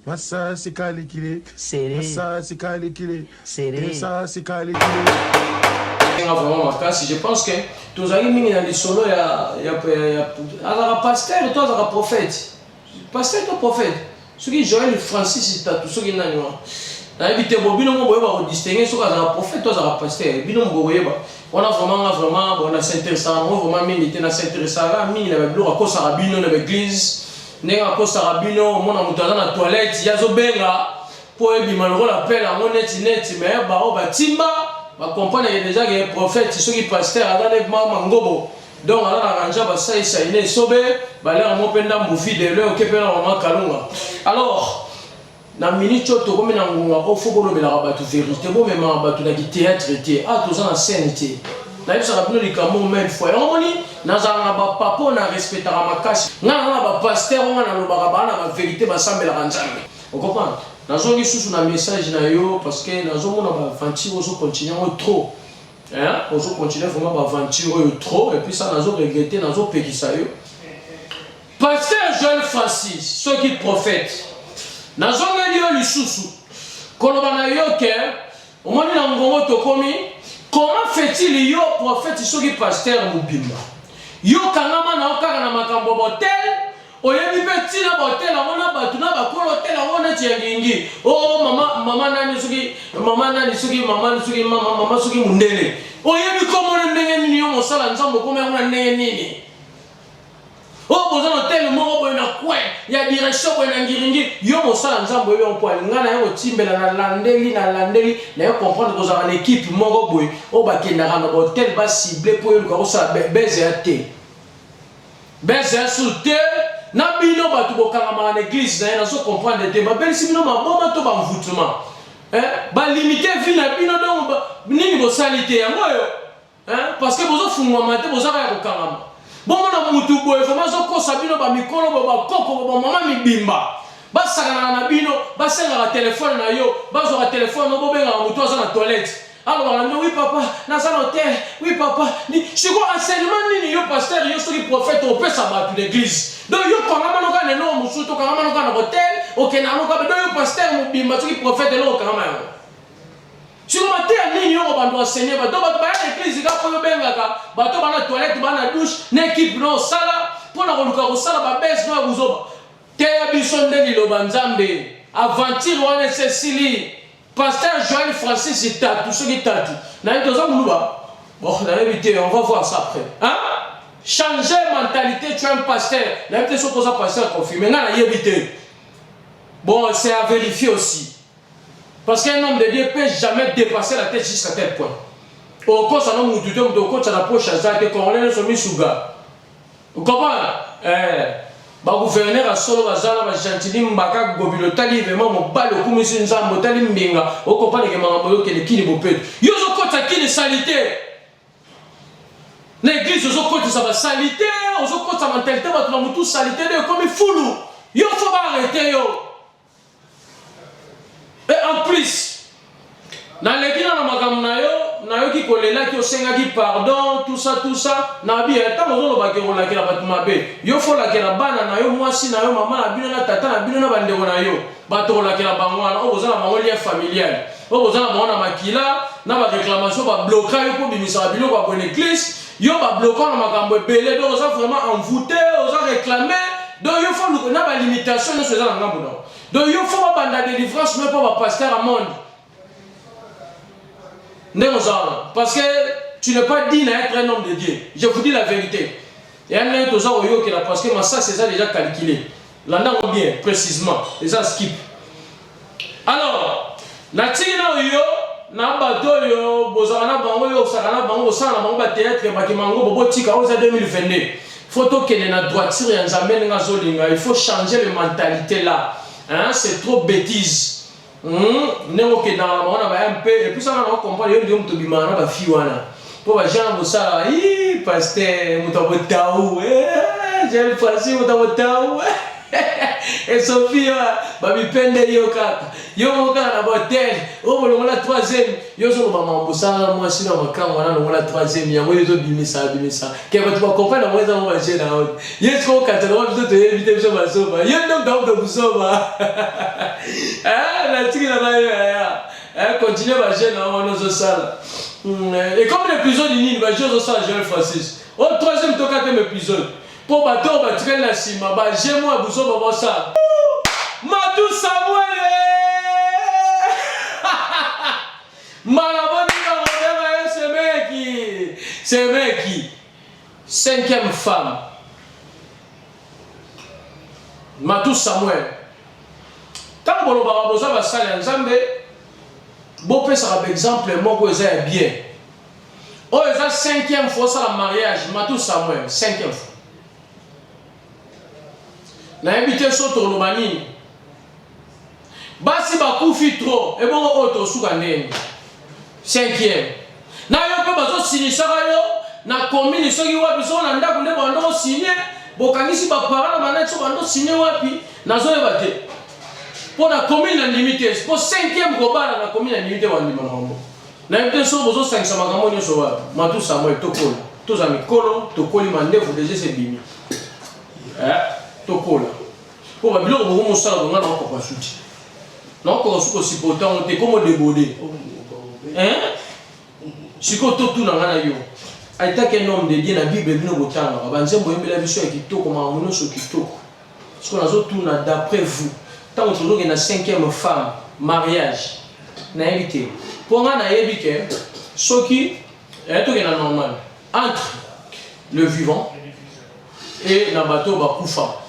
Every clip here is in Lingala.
Massa sikali kile. Serré. Massa sikali kile. Serré. Massa sikali kile. Vraiment Makasi, je pense que tous les mingi dans les solos il y a pasteur toi un prophète. Pasteur toi prophète. Ceux qui Joël Francis c'est tout ceux qui n'ont na éviter bobino mo boyeba ko distinguer ceux qui un prophète toi un pasteur. Bino mo boyeba. On a vraiment on a s'intéresser on vraiment mingi na s'intéresser là mingi na blo ko sa rabino na l'église. Nenga ko sa rabino mo na mutaza na toilette yazo benga po ebima lo la pelle en net mais ba o ba timba. On comprend déjà que les prophètes, ceux qui pasteurs, avec Mangobo. Donc, on a arrangé ça, il est sauvé. Alors, dans la minute, il faut que la vérité, mais théâtre, tout ça, la scène. On a respecté la casse. On a pasteur, on a la vérité, on comprend. Nous avons un message parce que nous avons aventure continuer trop. Nous continuer vraiment aventure trop et puis ça nous avons regretté, nous avons payé ça. Pasteur Joël Francis, ceux qui prophètent. Nous avons dit le sous. Quand on a eu au moment où comment fait-il yo prophète ceux qui pasteur Mubimba? Yo kangama na okaka na makambo botel. Oyebi petit na botel ngona batu na bakolo hotel ngona tiangingi oh mama nani suki mama suki mundele oyebi komo ndenge nini yo mosala nzambo komo ngona ndenge nini oh boza hotel moko boy na kwe ya direction boy na ngiringi yo mosala nzambo yo mpwali ngana yo timbela na landeli na yo comprendre koza na équipe moko boy o bakenda na hotel ba cibler pour yo ko sa beze ate beze souté na bino batu bokanga na église na nazo comprendre te ba belisi bino maboma to ba mvutement ba limiter vie na bino donc nini bo salité yango yo parce que bozo fungwa mate bozo ka kokanga bongo na mutu boye vraiment ko sabino ba mikolo ba koko ba mama mibimba ba sakana na bino ba senga téléphone na yo ba zo ka téléphone no bobenga mutu aza na toilette. Alors, on a dit, oui papa, dans un hôtel, oui papa. C'est quoi enseignement ni yo pasteur, yo qui prophète au peut s'abattre l'église. Donc yo quand on a un nom, surtout quand on a un hôtel, OK, na no ka yo pasteur mo bimba qui prophète là au quand même. Si on matin ni yo ba doit enseigner ba to ba l'église ka ko benga ka, ba to ba na toilette, ba na douche, n'équipe no sala, pour na koluka ko sala ba bes no buzoba. Te abisonde li lo banzambe, aventure wana Cécilie. Pasteur Joël Francis, c'est tout ce qui est tatu. Bon, on va voir ça après. Hein? Changer mentalité, tu es un pasteur. La même chose que ça, pasteur confirmé. Bon, c'est à vérifier aussi. Parce qu'un homme de Dieu ne peut jamais dépasser la tête jusqu'à tel point. Au cours, ça n'a pas de temps, ça n'a pas de chance, on est mis sous gars. Vous comprenez? Ba gouverneur a solo bazala ba gentili mbaka gobilo tali vraiment mo balo kumisi nzambo tali mbinga okopana ke mangambo yo kele kini bopeto yo zo kota kini salité l'église zo kota sa ba salité zo kota mentalité ba tuna mutu salité de comme fulu yo faut pas arrêter yo et en plus na l'église na makambo na yo ki kolela ki osenga ki pardon tout ça na bi eta mozo lo bakero la kela batu mabe yo fo la kela bana na yo mwasi na yo mama na bino na tata na bino na bandeko na yo bato la kela bangwana o bozala bango lien familial o bozala bango na makila na ba réclamation ba bloquer yo ko bimisa bino ko bonne église yo ba bloquer na makambo ebele donc ça vraiment envoûté oza réclamer donc yo fo na ba limitation no seza na ngambo donc yo fo ba banda délivrance mais pas ba pasteur à monde. Parce que tu n'es pas digne d'être un homme de Dieu. Je vous dis la vérité. Et un autre chose qui là parce que ça c'est ça déjà calculé. Là on bien précisément. Et ça skip. Alors, natina yo na bato yo bozana bango yo sakana bango sana bango ba théâtre ba kimango bobo tika oza 2022. Photo qu'elle na droiture ya nzambe nga zolinga, il faut changer les mentalités là. Hein, c'est trop bêtise. Néo que dans la on a un peu et puis ça on comprend yo ndio mtu bimana ba fi wana po ba jana musala pasteur mutabotaou j'ai le passé mutabotaou Et Sophie, babi pende yo kaka. Yo moka na botel. O mo la troisième. Yo zo mama mbosana moi si na makamwa na la troisième. Yango yo zo bimisa. Ke ba tu ba comprendre moi za mo ba jena. Yes ko kata na biso to éviter biso ba soba. Yo ndom da bu soba. La tiki na ba ya. Continue ba jena on zo sala. Et comme l'épisode ini ba je zo sala Joël Francis. Au troisième to quatrième épisode. Pour bateau ba traîner la cima ba je moi bu soba ba ça. Matou Samuel. Malaboni c'est mec qui cinquième femme. Matou Samuel. Tant que l'on va va saler ensemble, bon peut ça par exemple moi que ça est bien. Oh ça cinquième fois ça le mariage Matou Samuel cinquième fois. Na invité sur Tolomani. Basi ba kufi trop et bon auto soukane. Cinquième. Na yo pe bazo sinisaka yo na commune soki wapi so na ndako nde bando signé bokangisi ba parents na banatso bando signé wapi nazo yeba te. Pour la commune na limité pour cinquième gobala na commune na limité wa ndima mambo. Na invité so bozo 500 makambo nyoso wapi. Matou Samuel tokola. Toza mikolo tokoli mandevu déjà c'est bimi. Tokola. Pour ba biloko bomo sala bonga na ko pa suti. Non ko suko sipotant on te comme débordé. Hein? Si tu tout na ngana yo. Aita que nom de Dieu na Bible bino botanga. Banzembo yembela biso ya kitoko ma mono so kitoko. Ce qu'on a tout na d'après vous. Tant que nous na cinquième femme mariage. Na évité. Pour ngana yebike soki to na normal entre le vivant et na bateau ba kufa.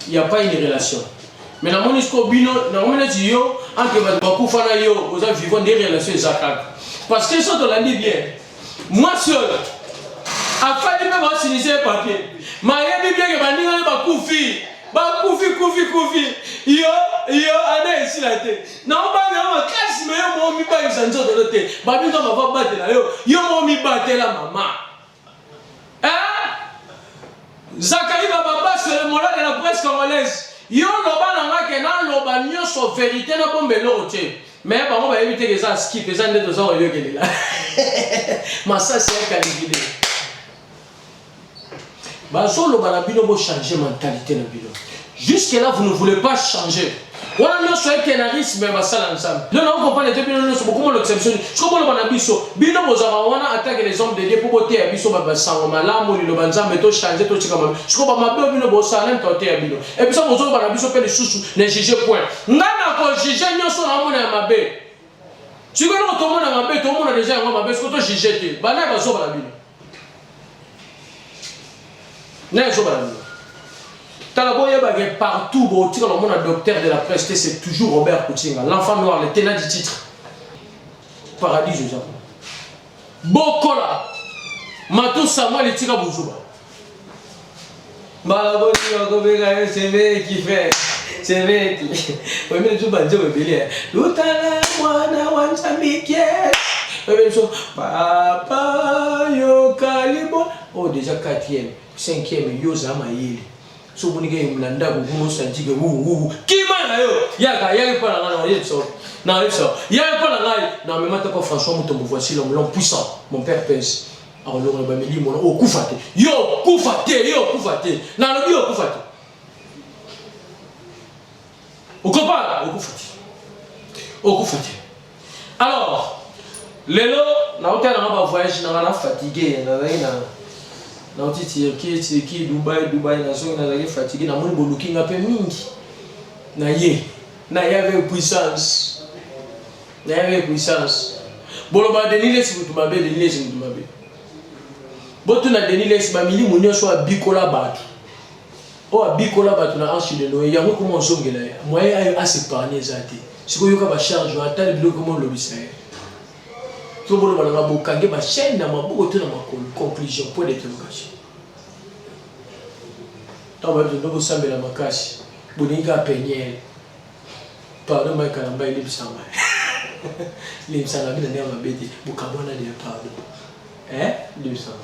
Il y a pas une relation. Mais dans mon histoire bino na mon yo entre bateau ba kufa na yo aux vivants des relations exactes. Parce que ça, on l'a dit bien. Moi seul, afin de me signer un papier, je dit bien que je koufi. Yo, allez ici la tête. Non, je casse, mais je ne pas une chanson de l'autre. Je vais battre là. Yo, je vais battre la maman. Hein? Zachary Baba, c'est le moral de la presse congolaise. Yo, l'oba n'a sur vérité, n'a pas l'autre. Mais on va éviter que ça skip, que ça ne soit pas là. Mais ça, c'est un calibé. Solo balabino va changer mentalité. Jusque-là, vous ne voulez pas changer. On a mis sur un canarisme, mais ça ensemble. Nous n'avons pas les deux bino, c'est beaucoup l'exception. Je comprends le banabiso. Bino, on a attaqué les hommes de Dieu pour voter à biso, babasang, malam, le banzam, mais tout changer, tout chikama. Je comprends ma belle bino, bossa, n'aime tenter à bino. Et puis ça, vous avez banabiso, fait les sous-sous, les juger point. N'a pas jugé, n'y a son amour à ma belle. Tu veux tout le monde à ma belle, tout le monde a déjà à ma belle, ce que tu juges, banana, ça va la bino. N'est-ce pas la bino? Partout, le docteur de la presse, c'est toujours Robert Koutinga, l'enfant noir, le tenant du titre. Paradis, je vous Bokola, Matou Samuel et Tika Bouzouba. Malaboni, c'est vrai qui fait. C'est vrai qui. Oui, mais je vais vous dire, l'Utala, moi, Papa, yo, Kalibo. Oh, déjà 4e, 5e, yo, Zamaïli. So bonike mlanda bugumo santige wu kima na yo yaka pa na yeso na yeso yaka pa na ngai na memata pa François Mutombo voici l'homme puissant mon père pèse alors le bameli mon okufate yo kufate na lobi okufate okopa okufate alors lelo na hôtel na voyage na fatigué na na otiti qui Dubaï na so na la fatigué na moni boluki nga pe mingi na ye na yave puissance bolo ba denile si mutu mabe botu na denile si ba mili munyo so abikola batu na anchi de Noé yango comment zongela ya moye ayo asepane zati siko yoka ba charge atali biloko mo lobisa tout le monde va bokange ba chaîne na maboko to na makolo conclusion point d'interrogation tant ba de sambe la makasi boninga penyel pardon mai kana ba ili bisanga limsanga bina ne mabeti bukabona de pardon limsanga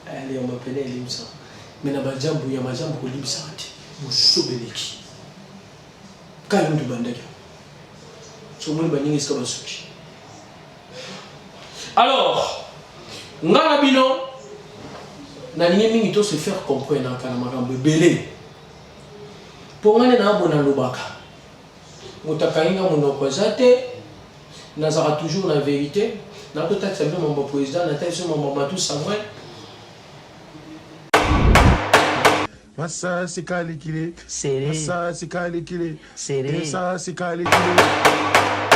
ali on m'appelait limsanga mais na ba jambu ya majambu ko limsanga ti musobeleki kayundu bandaki somoni baningi esika basuki. Alors ngana bino nalingi mingi to se faire comprendre kana makambo ebele po ngane na abona lobaka motakayinga monoko eza te nazaka toujours la vérité nakotakisa bino mambo président natakisa mambo Matou Samuel Massa sikali kile Serré. Massa sikali kile Serré. Massa sikali kile